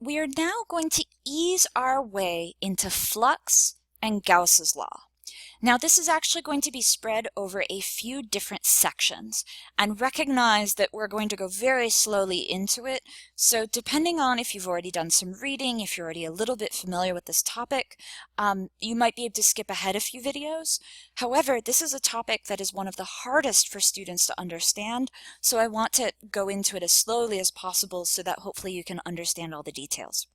we are now going to ease our way into Flux and Gauss's law. Now this is actually going to be spread over a few different sections, and recognize that we're going to go very slowly into it, so depending on if you've already done some reading, if you're already a little bit familiar with this topic, you might be able to skip ahead a few videos. However, this is a topic that is one of the hardest for students to understand, so I want to go into it as slowly as possible so that hopefully you can understand all the details.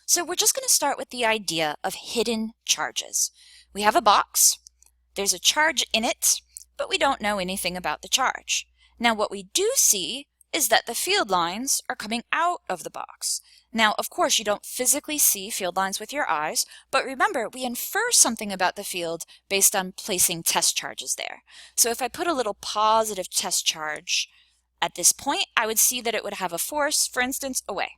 So we're just going to start with the idea of hidden charges. We have a box, there's a charge in it, but we don't know anything about the charge. Now what we do see is that the field lines are coming out of the box. Now of course you don't physically see field lines with your eyes, but remember we infer something about the field based on placing test charges there. So if I put a little positive test charge at this point, I would see that it would have a force, for instance, away.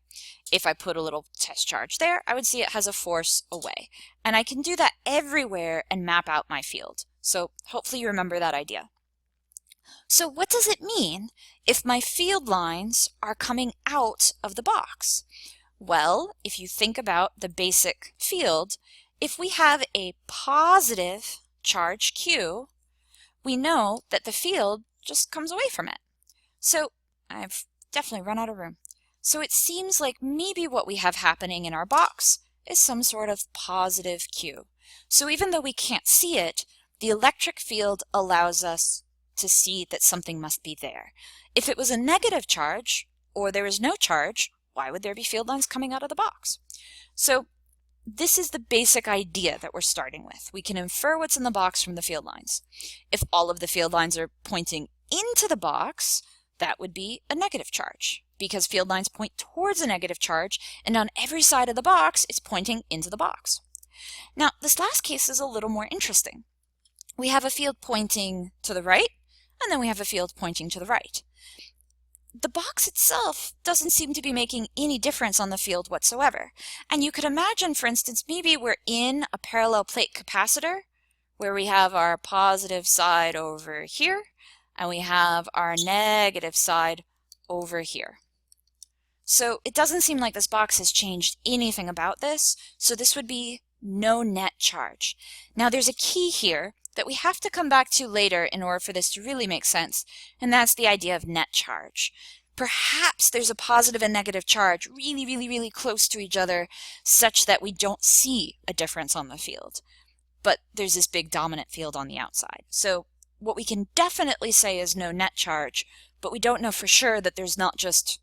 If I put a little test charge there, I would see it has a force away. And I can do that everywhere and map out my field. So hopefully you remember that idea. So what does it mean if my field lines are coming out of the box? Well, if you think about the basic field, if we have a positive charge Q, we know that the field just comes away from it. So I've definitely run out of room. So it seems like maybe what we have happening in our box is some sort of positive Q. So even though we can't see it, the electric field allows us to see that something must be there. If it was a negative charge, or there is no charge, why would there be field lines coming out of the box? So this is the basic idea that we're starting with. We can infer what's in the box from the field lines. If all of the field lines are pointing into the box, that would be a negative charge, because field lines point towards a negative charge, and on every side of the box, it's pointing into the box. Now, this last case is a little more interesting. We have a field pointing to the right, and then we have a field pointing to the right. The box itself doesn't seem to be making any difference on the field whatsoever. And you could imagine, for instance, maybe we're in a parallel plate capacitor, where we have our positive side over here, and we have our negative side over here. So it doesn't seem like this box has changed anything about this, so this would be no net charge. Now there's a key here that we have to come back to later in order for this to really make sense, and that's the idea of net charge. Perhaps there's a positive and negative charge really close to each other such that we don't see a difference on the field, but there's this big dominant field on the outside. So what we can definitely say is no net charge, but we don't know for sure that there's not just,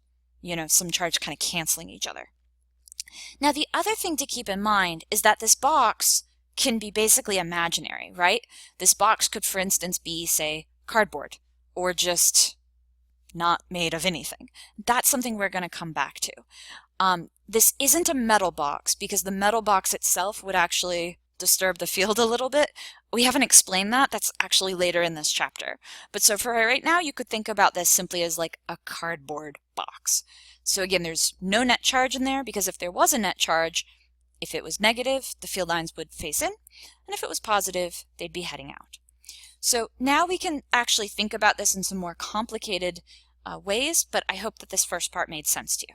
some charge kind of canceling each other. Now the other thing to keep in mind is that this box can be basically imaginary, right? This box could, for instance, be, say, cardboard, or just not made of anything. That's something we're going to come back to. This isn't a metal box, because the metal box itself would actually disturb the field a little bit. We haven't explained that. That's actually later in this chapter. But so for right now, you could think about this simply as like a cardboard box. So again, there's no net charge in there, because if there was a net charge, if it was negative, the field lines would face in, and if it was positive, they'd be heading out. So now we can actually think about this in some more complicated ways, but I hope that this first part made sense to you.